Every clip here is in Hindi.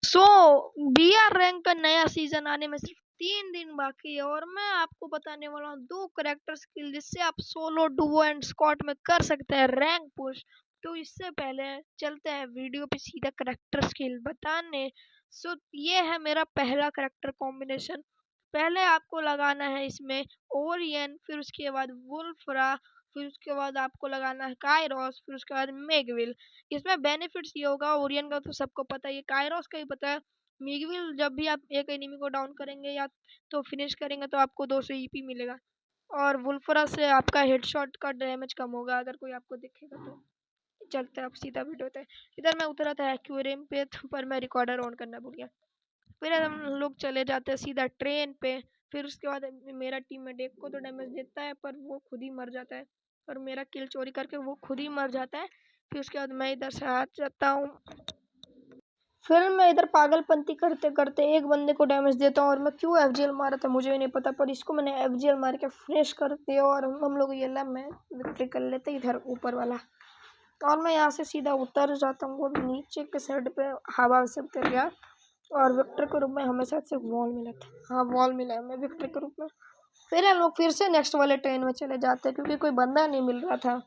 सो बीआर रैंक का नया सीजन आने में सिर्फ 3 दिन बाकी है और मैं आपको बताने वाला हूँ 2 करेक्टर स्किल जिससे आप सोलो डुओ एंड स्क्वाड में कर सकते हैं रैंक पुश। तो इससे पहले चलते हैं वीडियो पे सीधा करेक्टर स्किल बताने। सो ये है मेरा पहला करेक्टर कॉम्बिनेशन। पहले आपको लगाना है इसमें ओरियन, फिर उसके बाद वुल्फरा, फिर उसके बाद आपको लगाना है काइरोस, फिर उसके बाद मेगविल। इसमें बेनिफिट्स ये होगा, ओरियन का तो सबको पता है, ये काइरोस का ही पता है। मिगविल जब भी आप एक एनिमी को डाउन करेंगे या तो फिनिश करेंगे तो आपको 200 ईपी मिलेगा। और वुल्फरा से आपका हेडशॉट का डैमेज कम होगा अगर कोई आपको दिखेगा तो। चलते आप सीधा वीडियो पे। इधर मैं उतरा था एक्वेरियम पे पर मैं रिकॉर्डर ऑन करना भूल गया। फिर हम लोग चले जाते हैं सीधा ट्रेन पे। फिर उसके बाद मेरा टीममेट एक को तो डैमेज देता है पर वो खुद ही मर जाता है और मेरा किल चोरी करके वो खुद ही मर जाता है। फिर उसके बाद मैं इधर से आ जाता हूँ। फिर मैं इधर पागलपंती करते करते एक बंदे को डैमेज देता हूँ और मैं क्यों एफजीएल मारा था मुझे भी नहीं पता, पर इसको मैंने एफजीएल मार के फिनिश कर दिया और हम लोग ये ला मैं विक्ट्री कर लेते इधर ऊपर वाला। और मैं यहाँ से सीधा उतर जाता हूँ और नीचे के साइड पे हवा से उतर गया और विक्टर के रूप में हमें शायद से वॉल मिला था। हाँ वॉल मिला है हमें विक्टर के रूप में। फिर हम लोग फिर से नेक्स्ट वाले ट्रेन में चले जाते हैं क्योंकि कोई बंदा नहीं मिल रहा था।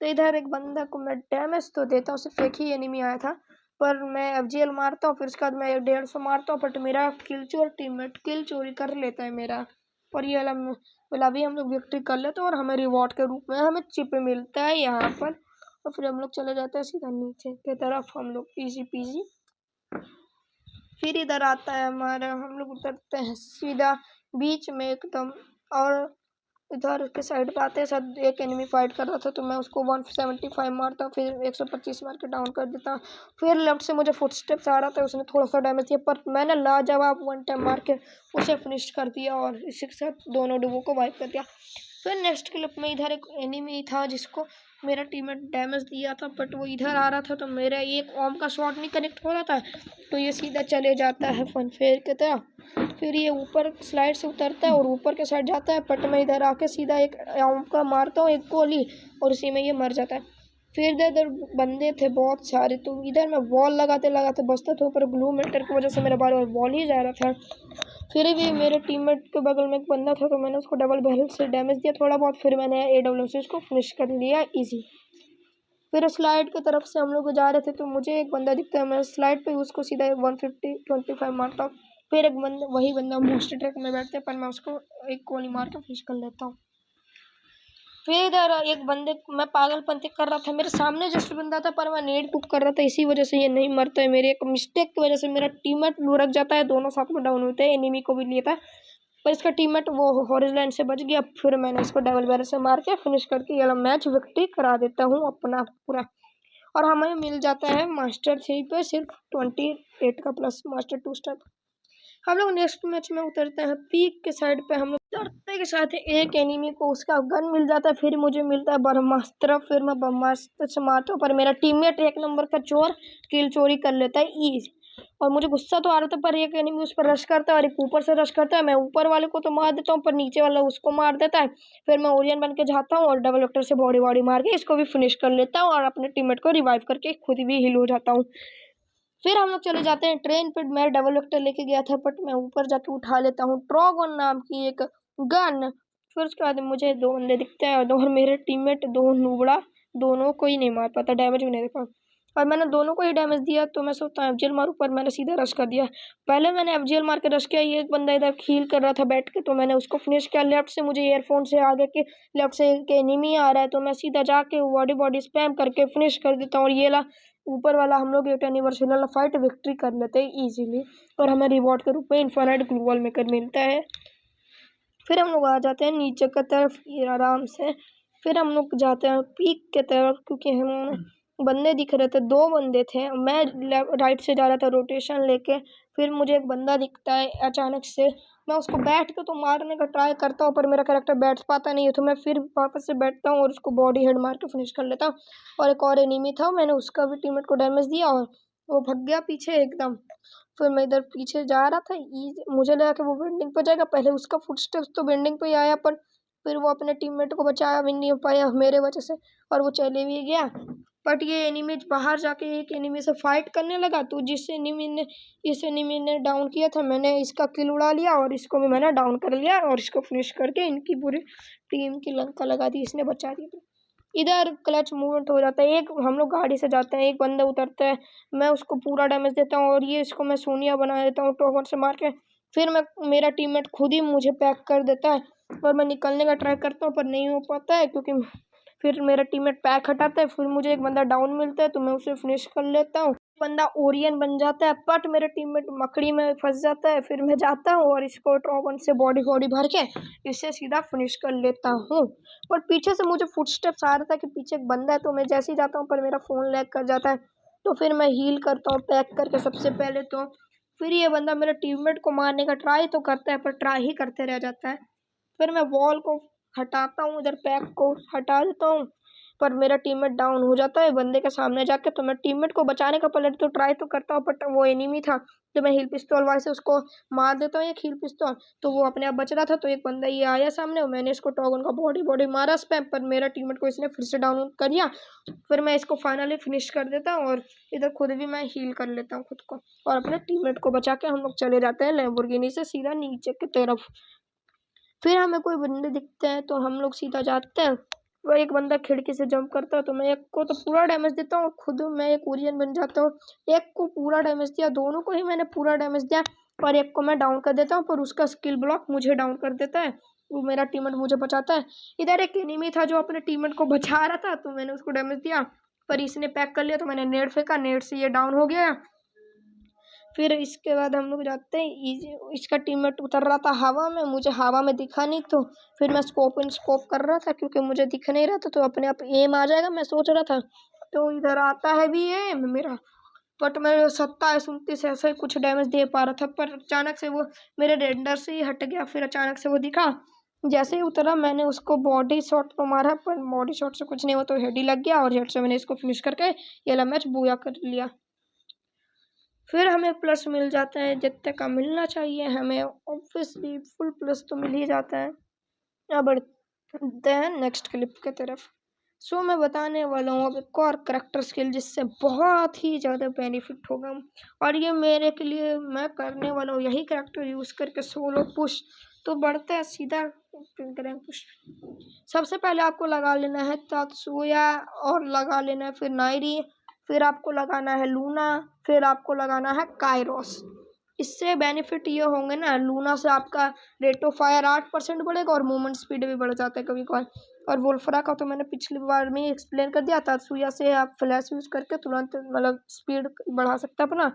तो इधर एक बंदा को मैं डैमेज तो देता हूँ, सिर्फ एक ही एनिमी आया था पर मैं एफजीएल मारता हूँ। फिर उसके बाद मैं 150 मारता हूँ बट मेरा किलचोर टीममेट किल चोरी कर लेता है मेरा। और ये वाला अभी हम लोग विक्ट्री कर लेते हैं और हमें रिवॉर्ड के रूप में हमें चिप मिलता है यहाँ पर। और फिर हम लोग चले जाते हैं सीधा नीचे की तरफ, हम लोग इजी पीजी। फिर इधर आता है हमारा, हम लोग उतरते हैं सीधा बीच में एकदम और इधर के साइड पे आते हैं। साथ एक एनिमी फाइट कर रहा था तो मैं उसको 175 मारता हूँ, फिर 125 मार के डाउन कर देता हूँ। फिर लेफ्ट से मुझे फुटस्टेप्स आ रहा था, उसने थोड़ा सा डैमेज दिया पर मैंने लाजवाब वन टाइम मार के उसे फिनिश कर दिया और इसी के साथ दोनों डुबो को वाइप कर दिया। फिर नेक्स्ट क्लिप में इधर एक एनिमी था जिसको मेरा टीममेट डैमेज दिया था बट वो इधर आ रहा था तो मेरा एक ओम का शॉट नहीं कनेक्ट हो रहा था तो ये सीधा चले जाता है फन फेयर की तरह। फिर ये ऊपर स्लाइड से उतरता है और ऊपर के साइड जाता है बट मैं इधर आके सीधा एक ओम का मारता हूँ एक गोली और उसी में ये मर जाता है। फिर इधर बंदे थे बहुत सारे तो इधर मैं वॉल लगाते लगाते बचता था, ऊपर ग्लू मेल्टर की वजह से मेरा बार बार वॉल ही जा रहा था। फिर भी मेरे टीममेट के बगल में एक बंदा था तो मैंने उसको डबल बैरल से डैमेज दिया थोड़ा बहुत, फिर मैंने AWM से उसको फिनिश कर लिया इजी। फिर स्लाइड की तरफ से हम लोग जा रहे थे तो मुझे एक बंदा दिखता है, मैं स्लाइड पे उसको सीधा 150-25 मारता हूँ। फिर एक बंदा वही बंदा मोस्ट ट्रैक में बैठते हैं पर मैं उसको एक गोली मार के फिनिश कर लेता हूँ। फिर इधर एक बंदे मैं पागलपंती कर रहा था, मेरे सामने जस्ट बंदा था पर मैं नेट कुक कर रहा था, इसी वजह से ये नहीं मरता है। मेरे एक मिस्टेक की वजह से मेरा टीममेट लुढ़क जाता है, दोनों साथ में डाउन होते हैं, एनिमी को भी लिया था पर इसका टीममेट वो हॉरिजॉन्टल से बच गया। फिर मैंने इसको डबल बैरल से मार के फिनिश करके ये मैच विक्ट्री करा देता हूँ अपना पूरा। और हमें मिल जाता है मास्टर 3 पे सिर्फ 28 का प्लस मास्टर 2 स्टार। हम लोग नेक्स्ट मैच में उतरते हैं पीक के साइड पे, हम लोग उतरते के साथ एक एनिमी को उसका गन मिल जाता है, फिर मुझे मिलता है ब्रह्मास्त्र, फिर मैं ब्रह्मास्त्र से मारता हूँ पर मेरा टीममेट एक नंबर का चोर किल चोरी कर लेता है ईज। और मुझे गुस्सा तो आ रहा था पर एक एनिमी उस पर रश करता है और एक ऊपर से रश करता है, मैं ऊपर वाले को तो मार देता हूँ पर नीचे वाला उसको मार देता है। फिर मैं ओरियन बन के जाता हूँ और डबल वेक्टर से बॉडी बॉडी मार के इसको भी फिनिश कर लेता हूँ और अपने टीममेट को रिवाइव करके खुद भी हील हो जाता हूँ। फिर हम लोग चले जाते हैं ट्रेन पे, मैं डबल वेक्टर लेके गया था बट मैं ऊपर जाके उठा लेता हूँ ट्रॉगन नाम की एक गन। फिर उसके बाद मुझे 2 बंदे दिखते हैं और मेरे टीममेट 2 नूबड़ा, दोनों को ही नहीं मार पाता, डैमेज भी नहीं दे पाता और मैंने दोनों को ही डैमेज दिया तो मैं सोचता हूँ एफजीएल मारूं पर मैंने सीधा रश कर दिया। पहले मैंने एफजीएल मार के रश किया, ये एक बंदा इधर हील कर रहा था बैठ के तो मैंने उसको फिनिश किया। लेफ्ट से मुझे एयरफोन से आगे के लेफ्ट से एक एनिमी आ रहा है तो मैं सीधा जाके बॉडी बॉडी स्पैम करके फिनिश कर देता हूँ और ये ला ऊपर वाला हम लोग 8 एनिवर्सरी फाइट विक्ट्री कर लेते हैं इजीली और हमें रिवॉर्ड के रूप में इन्फिनिट ग्लूवल मेकर मिलता है। फिर हम लोग आ जाते हैं नीचे की तरफ आराम से। फिर हम लोग जाते हैं पीक की तरफ क्योंकि हम बंदे दिख रहे थे, 2 बंदे थे, मैं राइट से जा रहा था रोटेशन लेके। फिर मुझे एक बंदा दिखता है अचानक से, मैं उसको बैठ के तो मारने का ट्राई करता हूँ पर मेरा कैरेक्टर बैठ पाता नहीं है तो मैं फिर वापस से बैठता हूँ और उसको बॉडी हेड मार के फिनिश कर लेता हूँ। और एक और एनिमी था, मैंने उसका भी टीममेट को डैमेज दिया और वो भाग गया पीछे एकदम। फिर मैं इधर पीछे जा रहा था, मुझे लगा कि वो बिल्डिंग पर जाएगा, पहले उसका फुटस्टेप्स तो बिल्डिंग पे ही आया पर फिर वो अपने टीममेट को बचा भी नहीं पाया मेरे वजह से और वो चले भी गया। बट ये एनिमी बाहर जाके एक एनिमी से फाइट करने लगा, तो इस एनिमी ने डाउन किया था, मैंने इसका किल उड़ा लिया और इसको भी मैंने डाउन कर लिया और इसको फिनिश करके इनकी पूरी टीम की लंका लगा दी, इसने बचा दिया। इधर क्लच मूवमेंट हो जाता है, एक हम लोग गाड़ी से जाते हैं, एक बंदा उतरता है, मैं उसको पूरा डैमेज देता हूँ और ये इसको मैं सोनिया बना देता हूँ टोकन से मार के। फिर मेरा टीममेट खुद ही मुझे पैक कर देता है और मैं निकलने का ट्राई करता हूँ पर नहीं हो पाता है, क्योंकि फिर मेरा टीममेट पैक हटाता है, फिर मुझे एक बंदा डाउन मिलता है तो मैं उसे फिनिश कर लेता हूँ। बंदा ओरियन बन जाता है बट मेरे टीममेट मकड़ी में फंस जाता है, फिर मैं जाता हूँ और इसको ट्रॉगन से बॉडी भर के इससे सीधा फिनिश कर लेता हूँ। और पीछे से मुझे फुटस्टेप्स आ रहा था कि पीछे एक बंदा है, तो मैं जैसे ही जाता हूँ पर मेरा फ़ोन लैग कर जाता है, तो फिर मैं हील करता हूँ पैक करके सबसे पहले। तो फिर ये बंदा मेरे टीममेट को मारने का ट्राई तो करता है पर ट्राई ही करते रह जाता है। फिर मैं वॉल को हटाता हूँ, इधर पैक को हटा देता हूँ पर मेरा टीममेट डाउन हो जाता है बंदे के सामने जाके। तो मैं टीममेट को बचाने का पहले तो ट्राई तो करता हूँ बट वो एनिमी था, तो मैं हील पिस्तौल वाले से उसको मार देता हूँ एक हील पिस्तौल, तो वो अपने आप बच रहा था। तो एक बंदा ये आया सामने और मैंने इसको टॉगन का बॉडी मारा स्पैम, पर मेरा टीममेट को इसने फिर से डाउन कर दिया। फिर मैं इसको फाइनली फिनिश कर देता हूँ और इधर खुद भी मैं हील कर लेता हूँ खुद को और अपने टीममेट को बचा के हम लोग चले जाते हैं लैम्बोर्गिनी से सीधा नीचे की तरफ। फिर हमें कोई बंदे दिखते हैं तो हम लोग सीधा जाते हैं, वो एक बंदा खिड़की से जंप करता है तो मैं एक को तो पूरा डैमेज देता हूँ, खुद मैं एक ओरियन बन जाता हूँ, एक को पूरा डैमेज दिया, दोनों को ही मैंने पूरा डैमेज दिया और एक को मैं डाउन कर देता हूँ पर उसका स्किल ब्लॉक मुझे डाउन कर देता है, वो मेरा टीममेट मुझे बचाता है। इधर एक एनिमी था जो अपने टीममेट को बचा रहा था, तो मैंने उसको डैमेज दिया पर इसने पैक कर लिया, तो मैंने नेट फेंका, नेट से ये डाउन हो गया। फिर इसके बाद हम लोग जाते हैं, इसका टीममेट उतर रहा था हवा में, मुझे हवा में दिखा नहीं, तो फिर मैं स्कोप कर रहा था क्योंकि मुझे दिख नहीं रहा था, तो अपने आप एम आ जाएगा मैं सोच रहा था। तो इधर आता है भी एम मेरा, बट मैं 27-29 ऐसा ही कुछ डैमेज दे पा रहा था, पर अचानक से वो मेरे रेंडर से ही हट गया, फिर अचानक से वो दिखा, जैसे ही उतरा मैंने उसको बॉडी शॉट तो मारा पर बॉडी शॉट से कुछ नहीं हुआ, तो हेड ही लग गया और हेड से मैंने इसको फिनिश करके ये मैच बूया कर लिया। फिर हमें प्लस मिल जाता है जितने का मिलना चाहिए हमें, ऑब्वियसली फुल प्लस तो मिल ही जाता है। अब बढ़ते हैं नेक्स्ट क्लिप की तरफ। सो मैं बताने वाला हूँ अब एक और करेक्टर स्किल जिससे बहुत ही ज़्यादा बेनिफिट होगा, और ये मेरे के लिए मैं करने वाला हूँ यही करेक्टर यूज़ करके सोलो पुश। तो बढ़ते हैं सीधा करें पुश। सबसे पहले आपको लगा लेना है तात्सुया और लगा लेना है फिर नाइरी, फिर आपको लगाना है लूना, फिर आपको लगाना है काइरोस। इससे बेनिफिट ये होंगे ना, लूना से आपका रेट ऑफ फायर 8% बढ़ेगा और मूवमेंट स्पीड भी बढ़ जाता है कभी कभार। और वोल्फ्रा का तो मैंने पिछली बार में ही एक्सप्लेन कर दिया था, सुया से आप फ्लैश यूज़ करके तुरंत मतलब स्पीड बढ़ा सकते हैं अपना।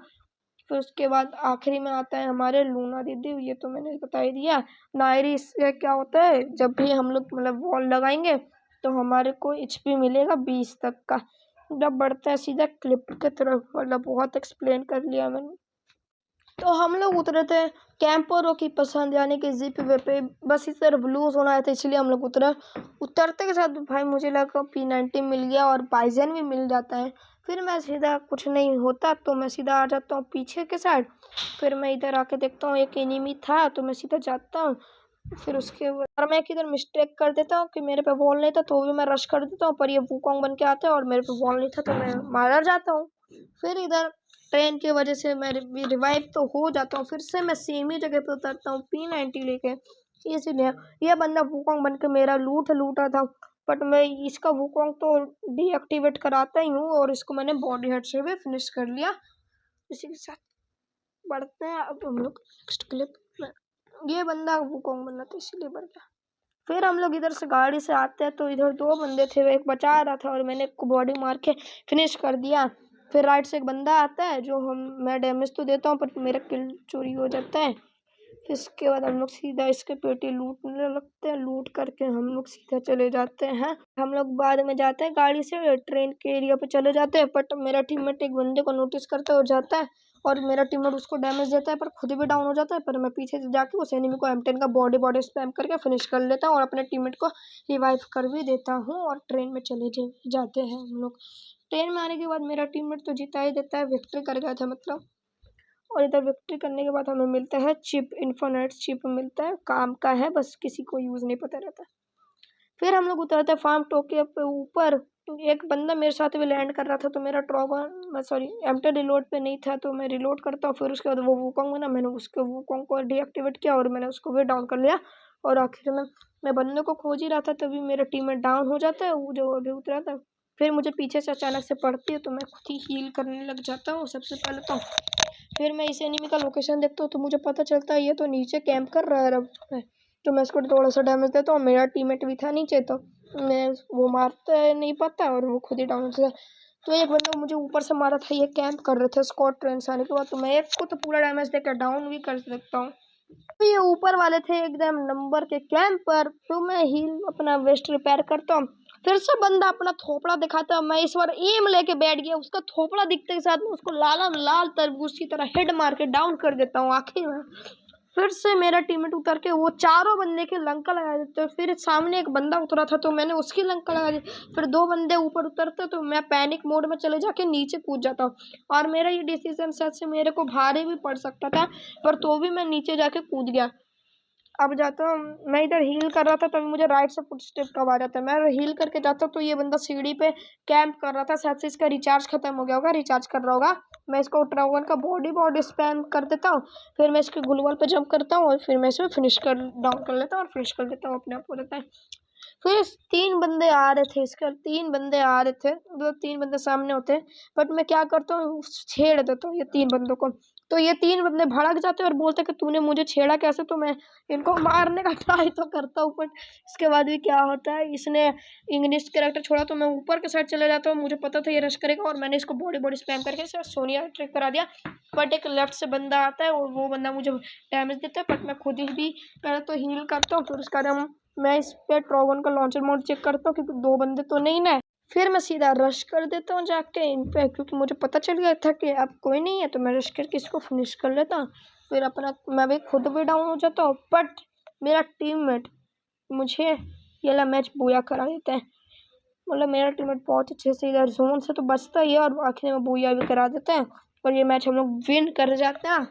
फिर उसके बाद आखिरी में आता है हमारे लूना दीदी, ये तो मैंने बता ही दिया। नायरी से क्या होता है, जब भी हम लोग मतलब वॉल लगाएंगे तो हमारे को HP मिलेगा 20 तक का। जब बढ़ता है सीधा क्लिप की तरफ, मतलब बहुत एक्सप्लेन कर लिया मैंने। तो हम लोग उतरे थे कैंपरों की पसंद यानी कि जिप वे पे, बस इस तरफ लूज होना है तो इसलिए हम लोग उतरे। उतरते के साथ भाई मुझे लगा P90 मिल गया और बाइजन भी मिल जाता है। फिर मैं सीधा कुछ नहीं होता तो मैं सीधा आ जाता हूँ पीछे के साइड। फिर मैं इधर आके देखता हूँ एक एनिमी था तो मैं सीधा जाता हूँ। फिर उसके बाद मैं किधर मिस्टेक कर देता हूँ कि मेरे पे वॉल नहीं था तो भी मैं रश कर देता हूँ, पर ये वूकोंग बन के आता है और मेरे पे वॉल नहीं था तो मैं मारा जाता हूँ। फिर इधर ट्रेन की वजह से मैं रिवाइव तो हो जाता हूँ, फिर से मैं सेम ही जगह पे उतरता हूँ P90 लेके। इसीलिए यह बंदा वूकोंग बन के मेरा लूटा था, बट मैं इसका वूकोंग तो डीएक्टिवेट कराता ही हूँ और इसको मैंने बॉडी हेड से भी फिनिश कर लिया। इसी के साथ बढ़ते हैं अब हम लोग नेक्स्ट क्लिप में। ये बंदा वूकोंग बना था इसीलिए बढ़ गया। फिर हम लोग इधर से गाड़ी से आते हैं तो इधर 2 बंदे थे, एक बचा रहा था और मैंने बॉडी मार के फिनिश कर दिया। फिर राइट से एक बंदा आता है जो मैं डैमेज तो देता हूँ पर मेरा किल चोरी हो जाता है। फिर इसके बाद हम लोग सीधा इसके पेटी लूटने लगते हैं, लूट करके हम लोग सीधा चले जाते हैं। हम लोग बाद में जाते हैं गाड़ी से ट्रेन के एरिया पे चले जाते हैं, बट मेरा टीममेट एक बंदे को नोटिस करता है और जाता है और मेरा टीममेट उसको डैमेज देता है पर खुद भी डाउन हो जाता है, पर मैं पीछे से जाके उस एनिमी को M10 का बॉडी स्पैम करके फिनिश कर लेता हूँ और अपने टीममेट को रिवाइव कर भी देता हूँ और ट्रेन में चले जाते हैं हम लोग। ट्रेन में आने के बाद मेरा टीममेट तो जीता ही देता है, विक्ट्री कर गया था मतलब। और इधर विक्ट्री करने के बाद हमें मिलता है चिप, इन्फिनिट चिप मिलता है, काम का है, बस किसी को यूज़ नहीं पता रहता। फिर हम लोग उतरते हैं फार्म टोके पे ऊपर एक बंदा मेरे साथ भी लैंड कर रहा था, तो मेरा एम्प्टी रिलोड पे नहीं था, तो मैं रिलोड करता हूँ। फिर उसके बाद वो वूकोंग ना, मैंने उसके वूकोंग को डीएक्टिवेट किया और मैंने उसको भी डाउन कर लिया। और आखिर में मैं बंदे को खोज ही रहा था, तभी मेरा टीममेट डाउन हो जाता है, वो जो अभी उतरा था। फिर मुझे पीछे से अचानक से पड़ती है, तो मैं खुद ही हील करने लग जाता हूँ सबसे पहले तो। फिर मैं इस एनिमी का लोकेशन देखता हूँ, तो मुझे पता चलता है ये तो नीचे कैंप कर रहा है। तो मैं इसको थोड़ा सा डैमेज देता हूँ। मेरा टीममेट भी था नीचे, तो मैं वो मारता नहीं पाता और वो खुद ही डाउन हो। तो एक बंदा मुझे ऊपर से मारा था, ये कैंप कर रहे थे स्क्वाड ट्रेन से आने के बाद, तो मैं एक को तो पूरा डैमेज देकर डाउन भी कर सकता हूँ। तो ये ऊपर वाले थे एकदम नंबर के कैंप पर। तो मैं हील अपना वेस्ट रिपेयर करता हूँ। फिर से बंदा अपना थोपड़ा दिखाता है। मैं इस बार एम लेके बैठ गया, उसका थोपड़ा दिखते के साथ में उसको लाल तरबूज की तरह हेड मार के डाउन कर देता हूँ। आखिर में फिर से मेरा टीममेट उतर के वो चारों बंदे के लंका लगा देते। फिर सामने एक बंदा उतरा था, तो मैंने उसकी लंका लगा दी। फिर दो बंदे ऊपर उतरते, तो मैं पैनिक मोड में चले जाके नीचे कूद जाता हूँ। और मेरा ये डिसीजन सच से मेरे को भारी भी पड़ सकता था, पर तो भी मैं नीचे जाके कूद गया। अब जाता हूँ, मैं इधर हील कर रहा था, तभी मुझे राइट से फुटस्टेप का आवाज आता है। मैं हील करके जाता हूँ, तो ये बंदा सीढ़ी पे कैंप कर रहा था। शायद से इसका रिचार्ज खत्म हो गया होगा, रिचार्ज कर रहा होगा। मैं इसको ड्रैगन का बॉडी स्पैम कर देता हूँ। फिर मैं इसके ग्लूवॉल पे जंप करता हूँ और फिर मैं इसे डाउन कर लेता हूँ और फिनिश कर देता हूँ। अपने आप हो जाता है। फिर तीन बंदे आ रहे थे, इसके तीन बंदे आ रहे थे, दो तीन बंदे सामने होते हैं। बट मैं क्या करता हूँ, छेड़ देता हूँ ये तीन बंदों को। तो ये तीन बंदे भड़क जाते हैं और बोलते कि तूने मुझे छेड़ा कैसे। तो मैं इनको मारने का ट्राई तो करता हूँ, बट इसके बाद भी क्या होता है, इसने इंग्लिश कैरेक्टर छोड़ा, तो मैं ऊपर के साइड चले जाता हूँ। मुझे पता था ये रश करेगा और मैंने इसको बॉडी स्पैम करके सोनिया ट्रिक करा दिया। बट एक लेफ्ट से बंदा आता है और वो बंदा मुझे डैमेज देता है, बट मैं खुद ही भी पहले तो हील करता हूँ। फिर उसका मैं इस पे ट्रॉगन का लॉन्चर मोड चेक करता हूँ, क्योंकि दो बंदे तो नहीं ना। फिर मैं सीधा रश कर देता हूँ जाके इन पे, क्योंकि मुझे पता चल गया था कि अब कोई नहीं है, तो मैं रश करके इसको फिनिश कर लेता हूँ। फिर अपना मैं भी खुद भी डाउन हो जाता हूँ, बट मेरा टीममेट मुझे ये वाला मैच बूया करा देता है। मतलब मेरा टीममेट बहुत अच्छे से इधर जोन से तो बचता ही है और आखिर में बूया भी करा देते हैं और ये मैच हम लोग विन कर जाते हैं।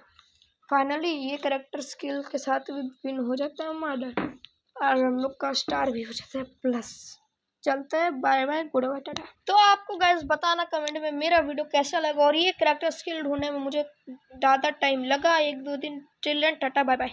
फाइनली ये करेक्टर स्किल के साथ भी विन हो जाता है हमारा और हम लोग का स्टार भी हो जाता है प्लस। चलते हैं, bye bye, goodbye, tata. तो आपको गाइस बताना कमेंट में मेरा वीडियो कैसा लगा, और ये करेक्टर स्किल ढूंढने में मुझे ज़्यादा टाइम लगा, 1-2 दिन। Children, tata, bye bye.